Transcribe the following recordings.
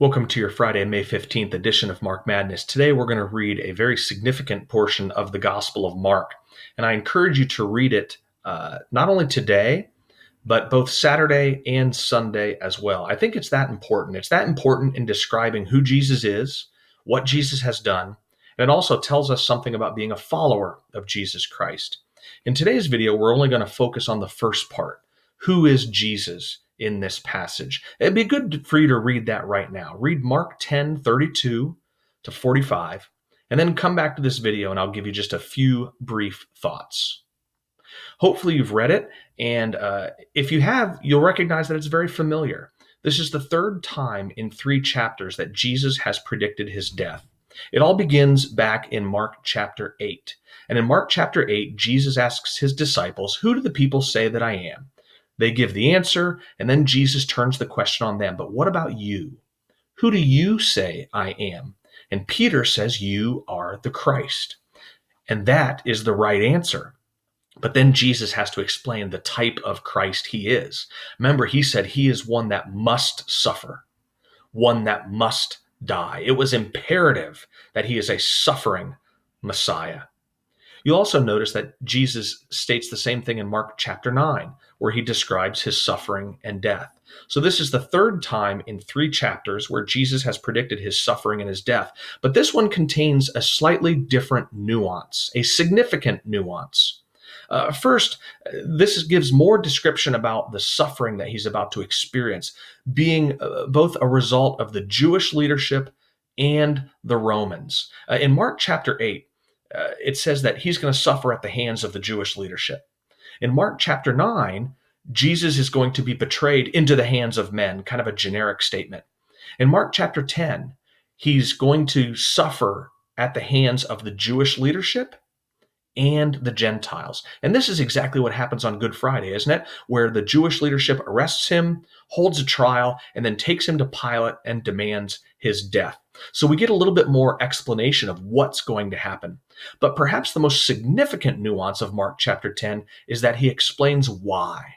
Welcome to your Friday, May 15th edition of Mark Madness. Today we're going to read a very significant portion of the Gospel of Mark. And I encourage you to read it not only today, but both Saturday and Sunday as well. I think it's that important. It's that important in describing who Jesus is, what Jesus has done, and it also tells us something about being a follower of Jesus Christ. In today's video, we're only going to focus on the first part. Who is Jesus in this passage? It'd be good for you to read that right now. Read Mark 10:32 to 45, and then come back to this video and I'll give you just a few brief thoughts. Hopefully you've read it, and if you have, you'll recognize that it's very familiar. This is the third time in 3 chapters that Jesus has predicted his death. It all begins back in Mark chapter 8. And in Mark chapter 8, Jesus asks his disciples, "Who do the people say that I am?" They give the answer, and then Jesus turns the question on them. "But what about you? Who do you say I am?" And Peter says, "You are the Christ." And that is the right answer. But then Jesus has to explain the type of Christ he is. Remember, he said he is one that must suffer, one that must die. It was imperative that he is a suffering Messiah. You'll also notice that Jesus states the same thing in Mark chapter 9, where he describes his suffering and death. So this is the third time in 3 chapters where Jesus has predicted his suffering and his death. But this one contains a slightly different nuance, a significant nuance. First, this gives more description about the suffering that he's about to experience, being both a result of the Jewish leadership and the Romans. In Mark chapter 8, it says that he's going to suffer at the hands of the Jewish leadership. In Mark chapter 9, Jesus is going to be betrayed into the hands of men, kind of a generic statement. In Mark chapter 10, he's going to suffer at the hands of the Jewish leadership and the Gentiles. And this is exactly what happens on Good Friday, isn't it? Where the Jewish leadership arrests him, holds a trial, and then takes him to Pilate and demands his death. So we get a little bit more explanation of what's going to happen. But perhaps the most significant nuance of Mark chapter 10 is that he explains why.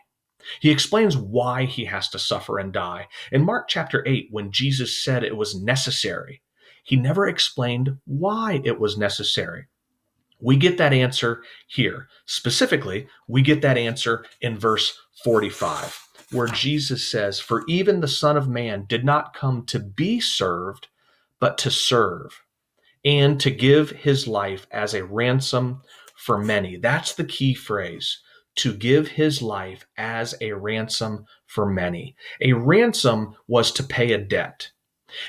He explains why he has to suffer and die. In Mark chapter 8, when Jesus said it was necessary, he never explained why it was necessary. We get that answer here. Specifically, we get that answer in verse 45, where Jesus says, "For even the Son of Man did not come to be served, but to serve, and to give his life as a ransom for many." That's the key phrase, to give his life as a ransom for many. A ransom was to pay a debt.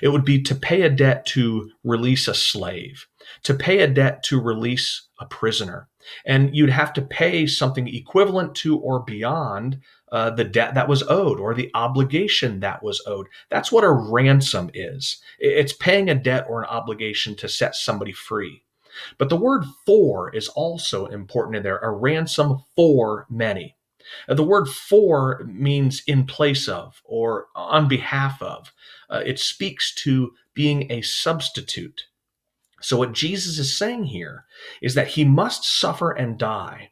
It would be to pay a debt to release a slave, to pay a debt to release a prisoner. And you'd have to pay something equivalent to or beyond the debt that was owed or the obligation that was owed. That's what a ransom is. It's paying a debt or an obligation to set somebody free. But the word "for" is also important in there, a ransom for many. The word "for" means in place of or on behalf of. It speaks to being a substitute. So what Jesus is saying here is that he must suffer and die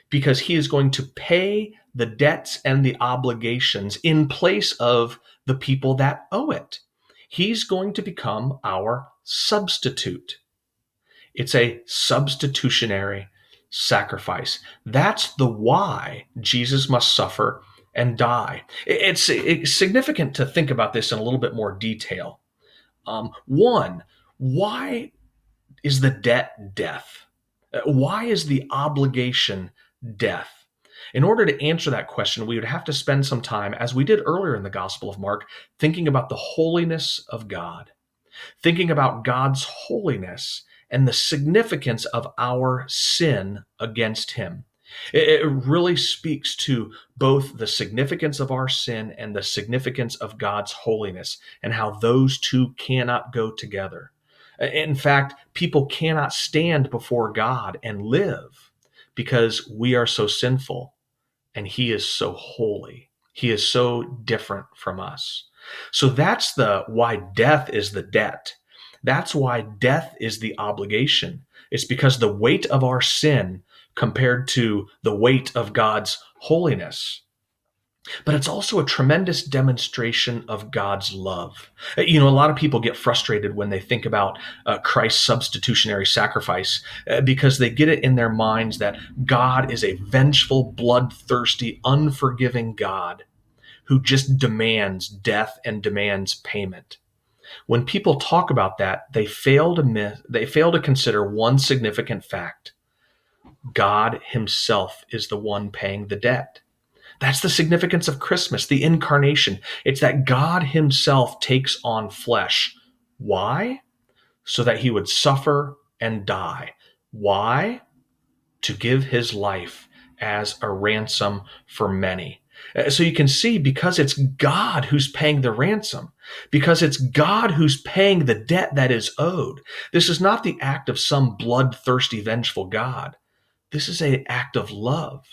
because he is going to pay the debts and the obligations in place of the people that owe it. He's going to become our substitute. It's a substitutionary sacrifice. That's the why Jesus must suffer and die. It's significant to think about this in a little bit more detail. One, why is the debt death? Why is the obligation death? In order to answer that question, we would have to spend some time, as we did earlier in the Gospel of Mark, thinking about the holiness of God, thinking about God's holiness and the significance of our sin against him. It really speaks to both the significance of our sin and the significance of God's holiness and how those two cannot go together. In fact, people cannot stand before God and live because we are so sinful and he is so holy. He is so different from us. So that's the why death is the debt. That's why death is the obligation. It's because the weight of our sin compared to the weight of God's holiness. But it's also a tremendous demonstration of God's love. A lot of people get frustrated when they think about Christ's substitutionary sacrifice because they get it in their minds that God is a vengeful, bloodthirsty, unforgiving God who just demands death and demands payment. When people talk about that, they fail to consider one significant fact. God himself is the one paying the debt. That's the significance of Christmas, the incarnation. It's that God himself takes on flesh. Why? So that he would suffer and die. Why? To give his life as a ransom for many. So you can see, because it's God who's paying the ransom, because it's God who's paying the debt that is owed. This is not the act of some bloodthirsty, vengeful God. This is an act of love.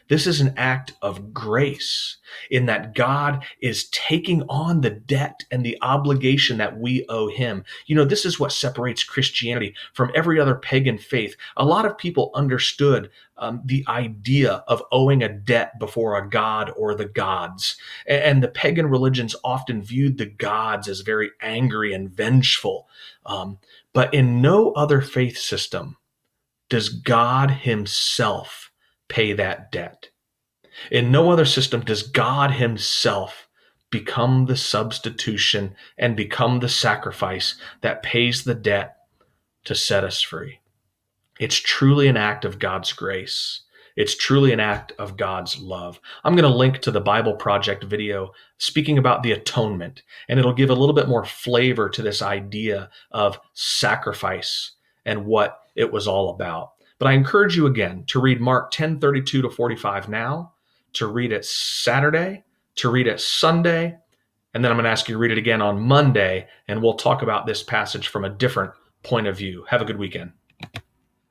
This is an act of grace in that God is taking on the debt and the obligation that we owe him. This is what separates Christianity from every other pagan faith. A lot of people understood the idea of owing a debt before a god or the gods. And the pagan religions often viewed the gods as very angry and vengeful. But in no other faith system does God himself pay that debt. In no other system does God himself become the substitution and become the sacrifice that pays the debt to set us free. It's truly an act of God's grace. It's truly an act of God's love. I'm going to link to the Bible Project video speaking about the atonement, and it'll give a little bit more flavor to this idea of sacrifice and what it was all about. But I encourage you again to read Mark 10:32 to 45 now, to read it Saturday, to read it Sunday, and then I'm going to ask you to read it again on Monday, and we'll talk about this passage from a different point of view. Have a good weekend.